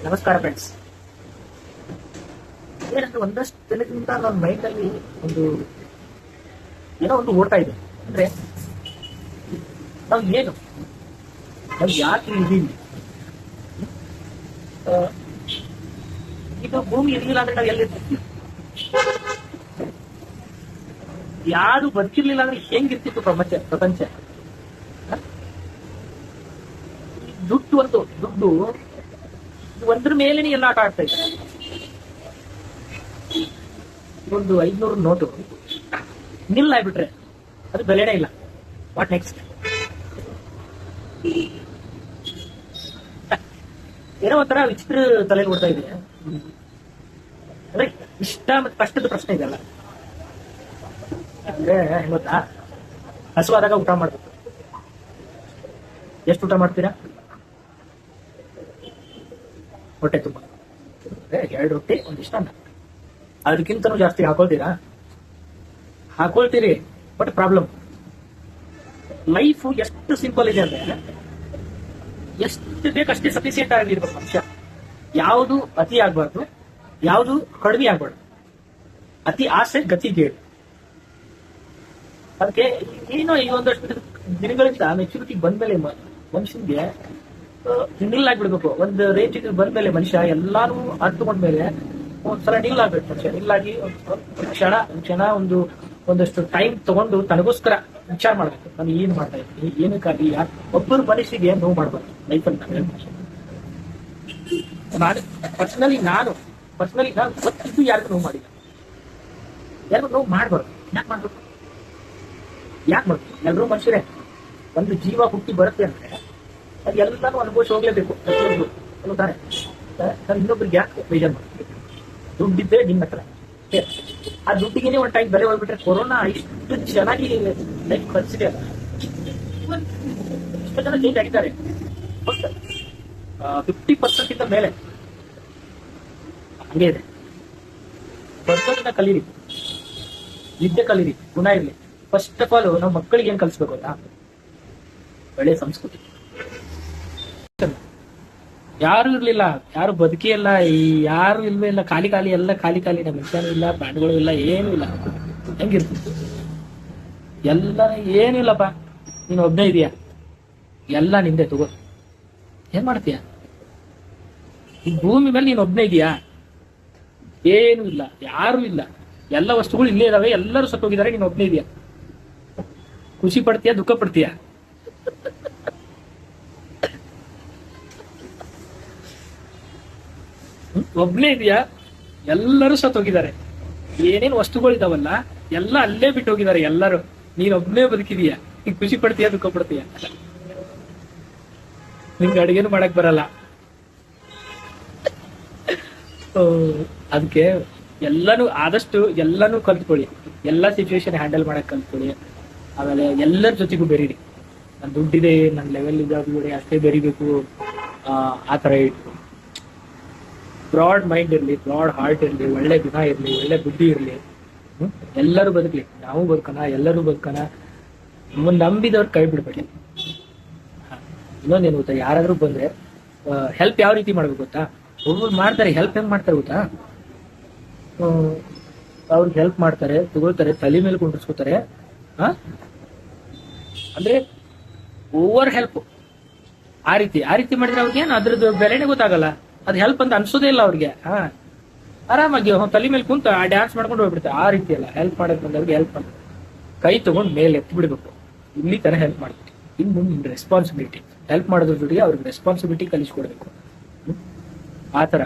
ನಮಸ್ಕಾರ ಫ್ರೆಂಡ್ಸ್. ಏನಂದ್ರೆ ಒಂದಷ್ಟು ದಿನದಿಂದ ನನ್ನ ಮೈಂಡ್ ಅಲ್ಲಿ ಏನೋ ಒಂದು ಓಡ್ತಾ ಇದೆ. ಅಂದ್ರೆ ನಾವು ಯಾಕೆ ಇದೀವಿ? ಇದು ಭೂಮಿ ಇರ್ಲಿಲ್ಲ ಅಂದ್ರೆ ನಾವು ಎಲ್ಲಿರ್ತೀವಿ? ಯಾರು ಬದುಕಿರ್ಲಿಲ್ಲ ಅಂದ್ರೆ ಹೆಂಗಿರ್ತಿತ್ತು ಪ್ರಪಂಚ? ದುಡ್ಡು ಒಂದ್ರ ಮೇಲೇನೆ ಎಲ್ಲ ಆಟ ಆಡ್ತಾ ಇದೆ. ಒಂದು 500 ನೋಟು ನಿಲ್ ಆಗ್ಬಿಟ್ರೆ ಅದು ಬೆಲೆನೇ ಇಲ್ಲ. What next? ಏನೋ ಒಂಥರ ವಿಚಿತ್ರ ತಲೆಗೆ ಓಡ್ತಾ ಇದೆ. ಅಂದ್ರೆ ಇಷ್ಟ ಮತ್ತೆ ಕಷ್ಟದ ಪ್ರಶ್ನೆ ಇದೆಲ್ಲ. ಅಂದ್ರೆ ಗೊತ್ತಾ, ಹಸುವಾದಾಗ ಊಟ ಮಾಡ್ಬೇಕು. ಎಷ್ಟು ಊಟ ಮಾಡ್ತೀರಾ? ಹೊಟ್ಟೆ ತುಂಬ 2 ರೊಟ್ಟಿ ಒಂದಿಷ್ಟ ಅನ್ನ. ಅದಕ್ಕಿಂತನೂ ಜಾಸ್ತಿ ಹಾಕೊಳ್ತೀರಿ. ಬಟ್ ಪ್ರಾಬ್ಲಮ್, ಲೈಫ್ ಎಷ್ಟು ಸಿಂಪಲ್ ಇದೆ ಅಂದ್ರೆ ಎಷ್ಟು ಬೇಕಷ್ಟೇ ಸಫಿಸಿಯೆಂಟ್ ಆಗಿರ್ಬೇಕು ಮನುಷ್ಯ. ಯಾವುದು ಅತಿ ಆಗ್ಬಾರ್ದು, ಯಾವುದು ಕಡಿಮೆ ಆಗ್ಬಾರ್ದು. ಅತಿ ಆಸೆ ಗತಿಗೇಡು. ಅದಕ್ಕೆ ಏನೋ ಈ ಒಂದಷ್ಟು ದಿನಗಳಿಂದ ಮೆಚುರಿಟಿ ಬಂದ್ಮೇಲೆ ಮನುಷ್ಯನ್ಗೆ ನಿಲ್ಲಾಗ್ಬಿಡ್ಬೇಕು. ಒಂದು ರೇಂಜಿಗೆ ಬಂದ್ಮೇಲೆ ಮನುಷ್ಯ ಎಲ್ಲಾನು ಅರ್ಥಕೊಂಡ್ಮೇಲೆ ಒಂದ್ಸಲ ನಿಲ್ಲಾಗ್ಬೇಕು. ಮನುಷ್ಯ ನಿಲ್ಲಾಗಿ ಕ್ಷಣ ಒಂದಷ್ಟು ಟೈಮ್ ತಗೊಂಡು ತನಗೋಸ್ಕರ ವಿಚಾರ ಮಾಡ್ಬೇಕು. ನಾನು ಏನ್ ಮಾಡ್ತಾ ಇದ್ದೀನಿ, ಏನಕ್ಕಾಗಿ, ಒಬ್ಬರು ಮನುಷ್ಯಗೆ ನೋವು ಮಾಡ್ಬಾರ್ದು ಲೈಫಲ್ಲಿ. ಪರ್ಸನಲಿ ನಾನು ಗೊತ್ತಿದ್ದು ಯಾರಿಗೂ ನೋವು ಮಾಡಿಲ್ಲ. ಯಾರಿಗೂ ನೋವು ಮಾಡ್ಬಾರ್ದು. ಯಾಕೆ ಮಾಡ್ಬೇಕು? ಎಲ್ಲರೂ ಮನುಷ್ಯರೇ. ಒಂದು ಜೀವ ಹುಟ್ಟಿ ಬರುತ್ತೆ ಅಂದ್ರೆ ಅದು ಎಲ್ಲಾನು ಅನುಭವಿಸಿ ಹೋಗ್ಲೇಬೇಕು. ತಾನೆ ನಾನು ಇನ್ನೊಬ್ರಿಗೆ ಯಾಕೆ ಬೇಜಾರು ಮಾಡ್ತೀನಿ? ದುಡ್ಡಿದ್ದೆ ನಿಮ್ಮ ಹತ್ರ, ಆ ದುಡ್ಡಿಗೆ ಒಂದು ಟೈಮ್ ಬೆಲೆ ಹೋಗ್ಬಿಟ್ರೆ ಕೊರೋನಾ ಇಷ್ಟು ಚೆನ್ನಾಗಿ ಲೈಫ್ ಕಲಿಸಿದೆ ಅಲ್ಲ. ಇಷ್ಟು ಜನ ಚೇಂಜ್ ಆಗಿದ್ದಾರೆ. 50% ಇಂದ ಮೇಲೆ ಹಂಗೆ ಇದೆ. ಪರ್ಸನ್ನ ಕಲೀರಿ, ವಿದ್ಯೆ ಕಲೀರಿ, ಗುಣ ಇರ್ಲಿ. ಫಸ್ಟ್ ಆಫ್ ಆಲ್ ನಾವು ಮಕ್ಕಳಿಗೆ ಏನ್ ಕಲಿಸ್ಬೇಕು ಅಂತ ಒಳ್ಳೆ ಸಂಸ್ಕೃತಿ. ಯಾರು ಇರ್ಲಿಲ್ಲ, ಯಾರು ಬದುಕೇ ಇಲ್ಲ, ಯಾರು ಇಲ್ವೇ ಇಲ್ಲ. ಖಾಲಿ ಎಲ್ಲ ಖಾಲಿ. ಮನುಷ್ಯನೂ ಇಲ್ಲ, ಪ್ರಾಣಿಗಳು ಇಲ್ಲ, ಏನೂ ಇಲ್ಲ. ಹೆಂಗಿರ್ತಿತ್ತು ಎಲ್ಲ? ಏನೂ ಇಲ್ಲಪ್ಪ, ನೀನು ಒಬ್ಬನೇ ಇದೀಯಾ, ಎಲ್ಲ ನಿಂದೆ. ತಗೋ, ಏನ್ ಮಾಡ್ತೀಯ? ಈ ಭೂಮಿ ಮೇಲೆ ನೀನು ಒಬ್ಬನೇ ಇದೀಯಾ? ಏನೂ ಇಲ್ಲ, ಯಾರು ಇಲ್ಲ. ಎಲ್ಲ ವಸ್ತುಗಳು ಇಲ್ಲೇ ಇದಾವೆ, ಎಲ್ಲರೂ ಸತ್ತೋಗಿದ್ದಾರೆ, ನೀನು ಒಬ್ಬನೇ ಇದೀಯಾ. ಖುಷಿ ಪಡ್ತೀಯಾ, ದುಃಖ ಪಡ್ತೀಯಾ? ಒಬ್ನೇ ಇದೆಯಾ? ಎಲ್ಲರೂ ಸತ್ತೋಗಿದ್ದಾರೆ. ಏನೇನು ವಸ್ತುಗಳಿದಾವಲ್ಲ ಎಲ್ಲ ಅಲ್ಲೇ ಬಿಟ್ಟು ಹೋಗಿದ್ದಾರೆ ಎಲ್ಲರೂ. ನೀನ್ ಒಬ್ನೇ ಬದುಕಿದೀಯಾ. ನೀನ್ ಖುಷಿ ಪಡ್ತೀಯಾ, ದುಃಖ ಪಡ್ತೀಯಾ? ನಿಮ್ಗೆ ಅಡಿಗೆನು ಮಾಡಕ್ ಬರಲ್ಲ. ಅದಕ್ಕೆ ಆದಷ್ಟು ಎಲ್ಲಾನು ಕಲ್ತ್ಕೊಳ್ಳಿ. ಎಲ್ಲಾ ಸಿಚುವೇಶನ್ ಹ್ಯಾಂಡಲ್ ಮಾಡಕ್ ಕಲ್ತ್ಕೊಳ್ಳಿ. ಆಮೇಲೆ ಎಲ್ಲರ ಜೊತೆಗೂ ಬೆರೀರಿ. ನನ್ ದುಡ್ಡಿದೆ, ನನ್ ಲೆವೆಲ್ ಇದಾಗಿ ಅಷ್ಟೇ ಬೆರಿಬೇಕು, ಆತರ ಇಟ್ಟು ಬ್ರಾಡ್ ಮೈಂಡ್ ಇರ್ಲಿ, ಬ್ರಾಡ್ ಹಾರ್ಟ್ ಇರ್ಲಿ, ಒಳ್ಳೆ ಗುಣ ಇರ್ಲಿ, ಒಳ್ಳೆ ಬುದ್ಧಿ ಇರ್ಲಿ. ಎಲ್ಲರೂ ಬದುಕ್ಲಿ, ನಾವು ಬದುಕೋಣ, ಎಲ್ಲರೂ ಬದುಕೋಣ. ನಂಬಿದವ್ರು ಕೈ ಬಿಡ್ಬೇಡಿ. ಇನ್ನೊಂದೇನು ಗೊತ್ತಾ, ಯಾರಾದ್ರೂ ಬಂದ್ರೆ ಹೆಲ್ಪ್ ಯಾವ ರೀತಿ ಮಾಡ್ಬೇಕು ಗೊತ್ತಾ? ಒಬ್ಬರು ಮಾಡ್ತಾರೆ, ಹೆಲ್ಪ್ ಹೆಂಗ್ ಮಾಡ್ತಾರೆ ಗೊತ್ತಾ? ಅವ್ರಿಗೆ ಹೆಲ್ಪ್ ಮಾಡ್ತಾರೆ, ತಗೊಳ್ತಾರೆ, ತಲೆ ಮೇಲೆ ಕುಂಡ್ರಿಸ್ಕೋತಾರೆ. ಅಂದ್ರೆ ಓವರ್ ಹೆಲ್ಪ್. ಆ ರೀತಿ ಮಾಡಿದ್ರೆ ಅವ್ರಿಗೆ ಏನು ಅದ್ರದ್ದು ಬೆಲೆನೇ ಗೊತ್ತಾಗಲ್ಲ. ಅದು ಹೆಲ್ಪ್ ಅಂತ ಅನ್ಸೋದೇ ಇಲ್ಲ ಅವ್ರಿಗೆ. ಆರಾಮಾಗಿ ತಲೆ ಮೇಲೆ ಕುಂತ ಡ್ಯಾನ್ಸ್ ಮಾಡ್ಕೊಂಡು ಹೋಗ್ಬಿಡ್ತಾರೆ. ಆ ರೀತಿ ಅಲ್ಲ, ಹೆಲ್ಪ್ ಮಾಡಕ್ ಬಂದವ್ರಿಗೆ ಹೆಲ್ಪ್ ಮಾಡಿ ಕೈ ತಗೊಂಡ್ ಮೇಲೆ ಎತ್ತಿ ಬಿಡ್ಬೇಕು. ಇಲ್ಲಿ ತರ ಹೆಲ್ಪ್ ಮಾಡ್ತೀವಿ. ಇನ್ನು ನಿಮ್ ರೆಸ್ಪಾನ್ಸಿಬಿಲಿಟಿ. ಹೆಲ್ಪ್ ಮಾಡೋದ್ರ ಜೊತೆಗೆ ಅವ್ರಿಗೆ ರೆಸ್ಪಾನ್ಸಿಬಿಲಿಟಿ ಕಲಿಸ್ಕೊಡ್ಬೇಕು. ಆತರ